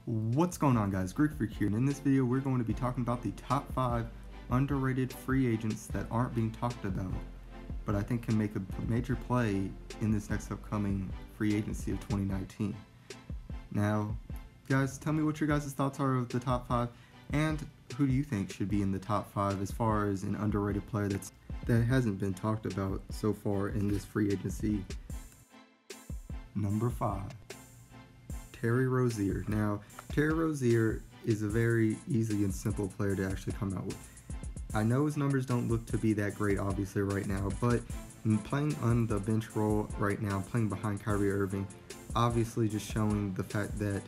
What's going on, guys? Greek Freak here, and in this video we're going to be talking about the top 5 underrated free agents that aren't being talked about, but I think can make a major play in this next upcoming free agency of 2019. Now, guys, tell me what your guys' thoughts are of the top 5, and who do you think should be in the top 5 as far as an underrated player that hasn't been talked about so far in this free agency. Number 5. Terry Rozier. Now, Terry Rozier is a very easy and simple player to actually come out with. I know his numbers don't look to be that great, obviously, right now, but playing on the bench role right now, playing behind Kyrie Irving, obviously just showing the fact that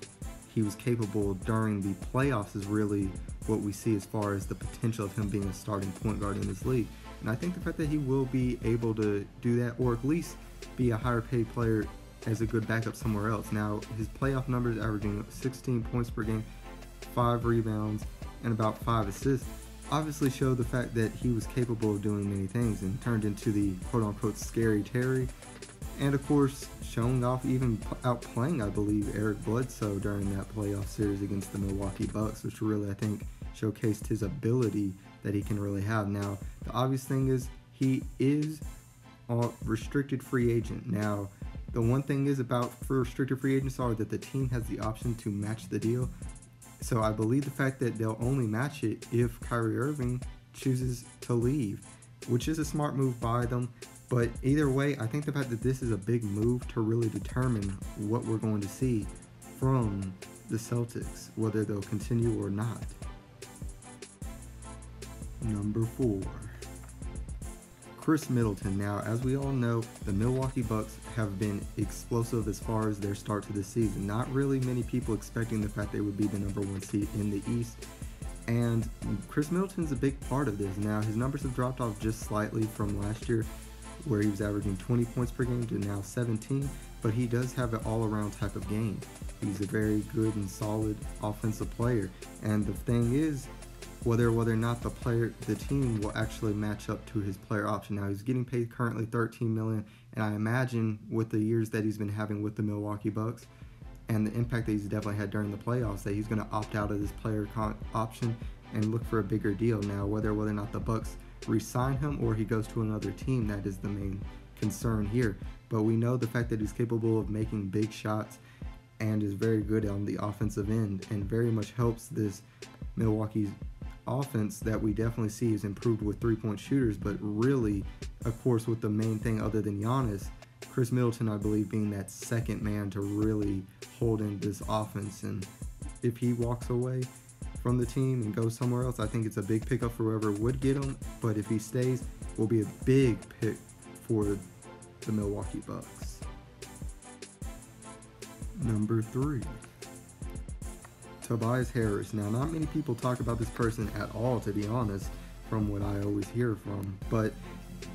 he was capable during the playoffs is really what we see as far as the potential of him being a starting point guard in this league. And I think the fact that he will be able to do that, or at least be a higher paid player as a good backup somewhere else. Now, his playoff numbers averaging 16 points per game, 5 rebounds, and about 5 assists obviously show the fact that he was capable of doing many things and turned into the quote-unquote scary Terry. And of course, showing off, even outplaying, I believe, Eric Bledsoe during that playoff series against the Milwaukee Bucks, which really, I think, showcased his ability that he can really have. Now, the obvious thing is he is a restricted free agent. Now, the one thing is about for restricted free agents are that the team has the option to match the deal. So I believe the fact that they'll only match it if Kyrie Irving chooses to leave, which is a smart move by them. But either way, I think the fact that this is a big move to really determine what we're going to see from the Celtics, whether they'll continue or not. Number 4. Chris Middleton. Now, as we all know, the Milwaukee Bucks have been explosive as far as their start to the season. Not really many people expecting the fact they would be the number 1 seed in the East. And Chris Middleton's a big part of this. Now, his numbers have dropped off just slightly from last year, where he was averaging 20 points per game to now 17, but he does have an all-around type of game. He's a very good and solid offensive player. And the thing is, whether or not the team will actually match up to his player option. Now, he's getting paid currently $13 million, and I imagine with the years that he's been having with the Milwaukee Bucks and the impact that he's definitely had during the playoffs, that he's going to opt out of this player option and look for a bigger deal. Now, whether or not the Bucks re-sign him or he goes to another team, that is the main concern here. But we know the fact that he's capable of making big shots and is very good on the offensive end and very much helps this Milwaukee's offense that we definitely see is improved with 3-point shooters, but really, of course, with the main thing other than Giannis, Chris Middleton, I believe, being that second man to really hold in this offense. And if he walks away from the team and goes somewhere else, I think it's a big pickup for whoever would get him, but if he stays, will be a big pick for the Milwaukee Bucks. Number 3. Tobias Harris. Now, not many people talk about this person at all, to be honest, from what I always hear from, but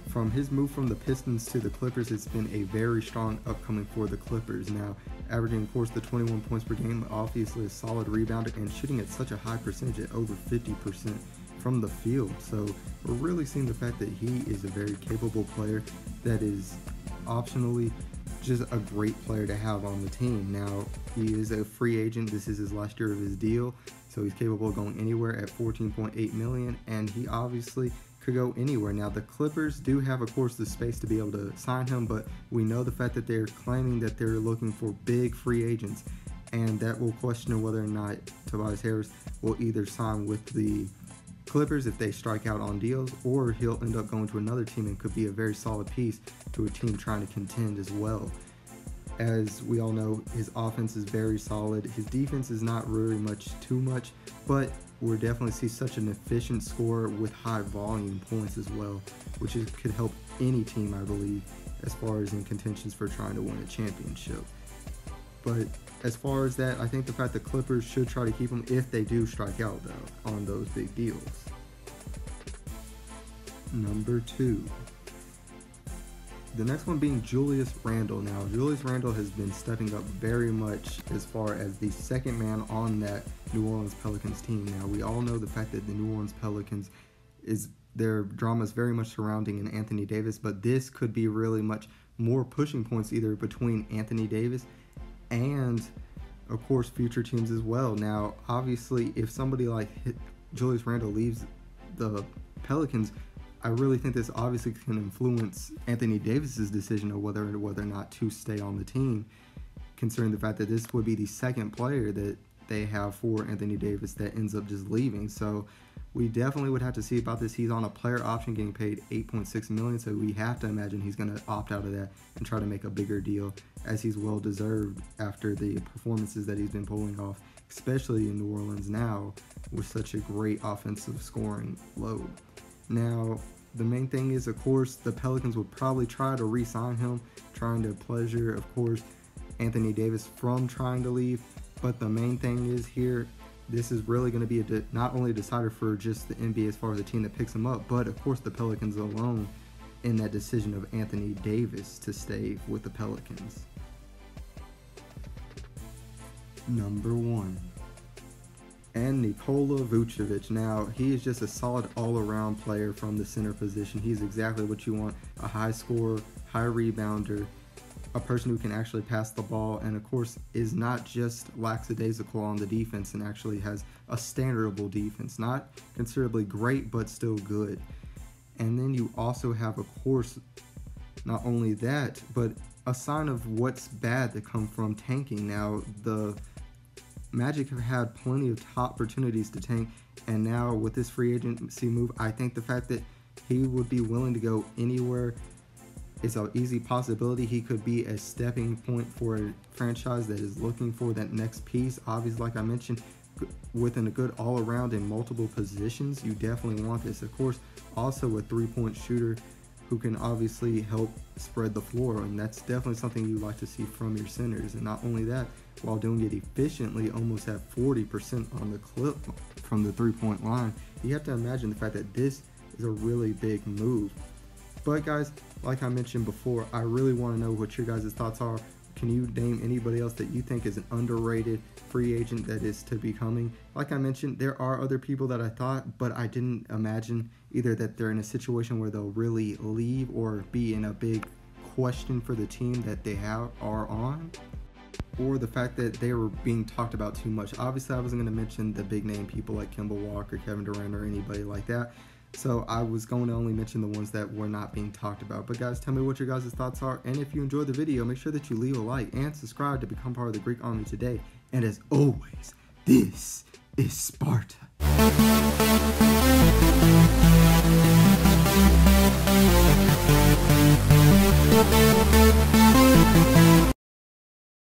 from his move from the Pistons to the Clippers, it's been a very strong upcoming for the Clippers. Now, averaging, of course, the 21 points per game, obviously a solid rebounder, and shooting at such a high percentage at over 50% from the field. So we're really seeing the fact that he is a very capable player that is optionally just a great player to have on the team. Now, he is a free agent. This is his last year of his deal, so he's capable of going anywhere at $14.8 million, and he obviously could go anywhere. Now, the Clippers do have, of course, the space to be able to sign him, but we know the fact that they're claiming that they're looking for big free agents, and that will question whether or not Tobias Harris will either sign with the Clippers if they strike out on deals, or he'll end up going to another team and could be a very solid piece to a team trying to contend as well. As we all know, his offense is very solid. His defense is not really too much, but we'll definitely see such an efficient scorer with high volume points as well, which could help any team, I believe, as far as in contentions for trying to win a championship. But as far as that, I think the fact that Clippers should try to keep him if they do strike out, though, on those big deals. Number 2. The next one being Julius Randle. Now, Julius Randle has been stepping up very much as far as the second man on that New Orleans Pelicans team. Now, we all know the fact that the New Orleans Pelicans their drama is very much surrounding an Anthony Davis, but this could be really much more pushing points either between Anthony Davis and, of course, future teams as well. Now, obviously, if somebody like Julius Randle leaves the Pelicans, I really think this obviously can influence Anthony Davis's decision of whether or not to stay on the team, considering the fact that this would be the second player that they have for Anthony Davis that ends up just leaving. So we definitely would have to see about this. He's on a player option getting paid $8.6 million, so we have to imagine he's going to opt out of that and try to make a bigger deal, as he's well deserved after the performances that he's been pulling off, especially in New Orleans now with such a great offensive scoring load. Now, the main thing is, of course, the Pelicans would probably try to re-sign him, trying to pleasure, of course, Anthony Davis from trying to leave. But the main thing is here, this is really going to be not only a decider for just the NBA as far as the team that picks him up, but of course the Pelicans alone in that decision of Anthony Davis to stay with the Pelicans. Number 1. And Nikola Vucevic. Now, he is just a solid all-around player from the center position. He's exactly what you want: a high scorer, high rebounder, a person who can actually pass the ball, and of course is not just lackadaisical on the defense and actually has a standardable defense. Not considerably great, but still good. And then you also have, of course, not only that, but a sign of what's bad that come from tanking. Now, the Magic have had plenty of top opportunities to tank, and now with this free agency move, I think the fact that he would be willing to go anywhere is an easy possibility. He could be a stepping point for a franchise that is looking for that next piece. Obviously, like I mentioned, within a good all-around in multiple positions, you definitely want this. Of course, also a three-point shooter who can obviously help spread the floor, and that's definitely something you like to see from your centers. And not only that, while doing it efficiently, almost at 40% on the clip from the three-point line, you have to imagine the fact that this is a really big move. But guys, like I mentioned before, I really want to know what your guys' thoughts are. Can you name anybody else that you think is an underrated free agent that is to be coming? Like I mentioned, there are other people that I thought, but I didn't imagine either that they're in a situation where they'll really leave or be in a big question for the team that they are on, or the fact that they were being talked about too much. Obviously, I wasn't going to mention the big name people like Kemba Walker, Kevin Durant, or anybody like that. So I was going to only mention the ones that were not being talked about. But guys, tell me what your guys' thoughts are. And if you enjoyed the video, make sure that you leave a like and subscribe to become part of the Greek Army today. And as always, this is Sparta.